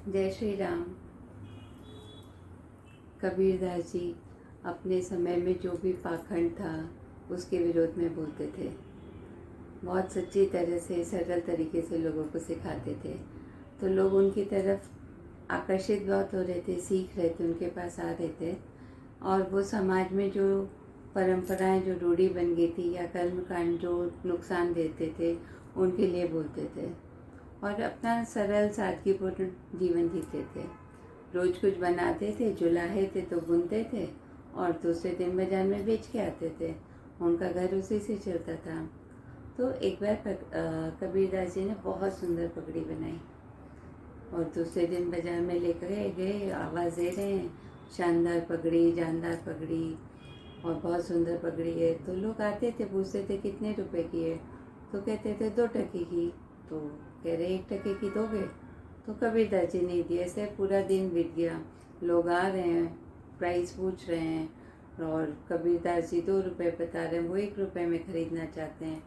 जय श्री राम। कबीरदास जी अपने समय में जो भी पाखंड था उसके विरोध में बोलते थे। बहुत सच्ची तरह से सरल तरीके से लोगों को सिखाते थे, तो लोग उनकी तरफ आकर्षित बहुत हो रहे थे, सीख रहे थे, उनके पास आ रहे थे। और वो समाज में जो परंपराएं जो रूढ़ी बन गई थी या कर्मकांड जो नुकसान देते थे उनके लिए बोलते थे और अपना सरल सादगीपूर्ण जीवन जीते थे। रोज कुछ बनाते थे, जो लाहे थे तो बुनते थे और दूसरे दिन बाजार में बेच के आते थे। उनका घर उसी से चलता था। तो एक बार कबीरदास जी ने बहुत सुंदर पगड़ी बनाई और दूसरे दिन बाजार में लेकर गए, आवाज़ दे रहे हैं, शानदार पगड़ी, जानदार पगड़ी और बहुत सुंदर पगड़ी है। तो लोग आते थे, पूछते थे कितने रुपए की है, तो कहते थे 2 टके की। तो कह रहे 1 टके की दोगे? तो कबीरदास जी नहीं दिए। ऐसे पूरा दिन बीत गया, लोग आ रहे हैं, प्राइस पूछ रहे हैं और कबीरदास जी 2 रुपये बता रहे हैं, वो 1 रुपये में ख़रीदना चाहते हैं।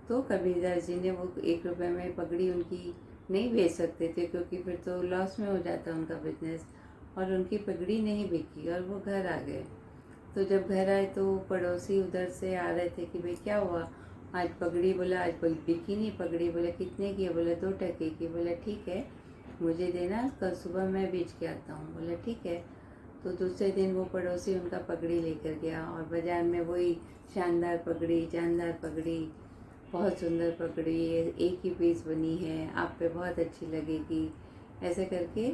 तो कबीरदास जी ने वो 1 रुपये में पगड़ी उनकी नहीं बेच सकते थे, क्योंकि फिर तो लॉस में हो जाता उनका बिजनेस, और उनकी पगड़ी नहीं बिकी और वो घर आ गए। तो जब घर आए तो पड़ोसी उधर से आ रहे थे कि भाई क्या हुआ, आज पगड़ी? बोला आज बिकी नहीं पगड़ी। बोला कितने की है? बोला 2 टके की। बोला ठीक है, मुझे देना, कल सुबह मैं बेच के आता हूँ। बोला ठीक है। तो दूसरे दिन वो पड़ोसी उनका पगड़ी लेकर गया और बाज़ार में वही शानदार पगड़ी, जानदार पगड़ी, बहुत सुंदर पगड़ी, एक ही पीस बनी है, आप पे बहुत अच्छी लगेगी, ऐसे करके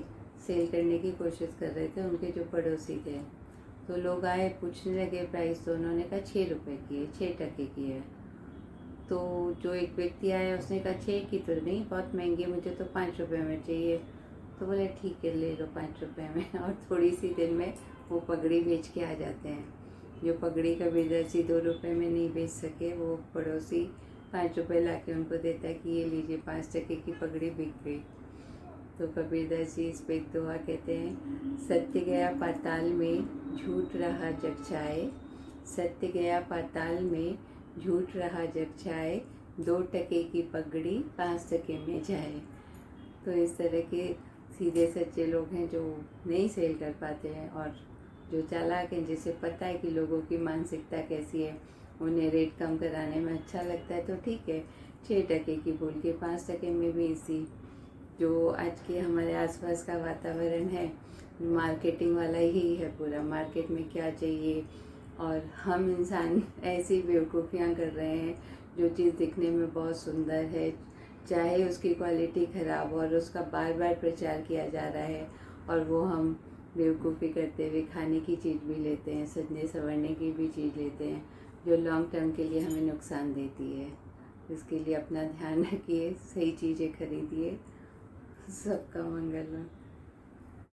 सेल करने की कोशिश कर रहे थे उनके जो पड़ोसी थे। तो लोग आए, पूछने लगे प्राइस, तो उन्होंने कहा 6 रुपये की है, 6 टके की है। तो जो एक व्यक्ति आया उसने कहा 6 की तो नहीं, बहुत महंगी, मुझे तो 5 रुपये में चाहिए। तो बोले ठीक है, ले लो 5 रुपये में। और थोड़ी सी देर में वो पगड़ी बेच के आ जाते हैं। जो पगड़ी कबीरदास जी 2 रुपये में नहीं बेच सके, वो पड़ोसी 5 रुपये ला के उनको देता है कि ये लीजिए, 5 टके की पगड़ी बिक गई। तो कबीरदास जी इस पे एक दोहा कहते हैं, सत्य गया पाताल में, झूठ रहा जग छाए। सत्य गया पाताल में, झूठ रहा जग छाए। 2 टके की पगड़ी 5 टके में जाए। तो इस तरह के सीधे सच्चे लोग हैं जो नहीं सेल कर पाते हैं, और जो चालाक हैं, जिसे पता है कि लोगों की मानसिकता कैसी है, उन्हें रेट कम कराने में अच्छा लगता है तो ठीक है, 6 टके की बोल के 5 टके में भी इसी जो आज के हमारे आसपास का वातावरण है, मार्केटिंग वाला ही है पूरा। मार्केट में क्या चाहिए, और हम इंसान ऐसी बेवकूफ़ियाँ कर रहे हैं, जो चीज़ दिखने में बहुत सुंदर है, चाहे उसकी क्वालिटी ख़राब हो, और उसका बार बार प्रचार किया जा रहा है, और वो हम बेवकूफ़ी करते हुए खाने की चीज़ भी लेते हैं, सजने संवरने की भी चीज़ लेते हैं, जो लॉन्ग टर्म के लिए हमें नुकसान देती है। इसके लिए अपना ध्यान रखिए, सही चीज़ें खरीदिए। सबका मंगल हो।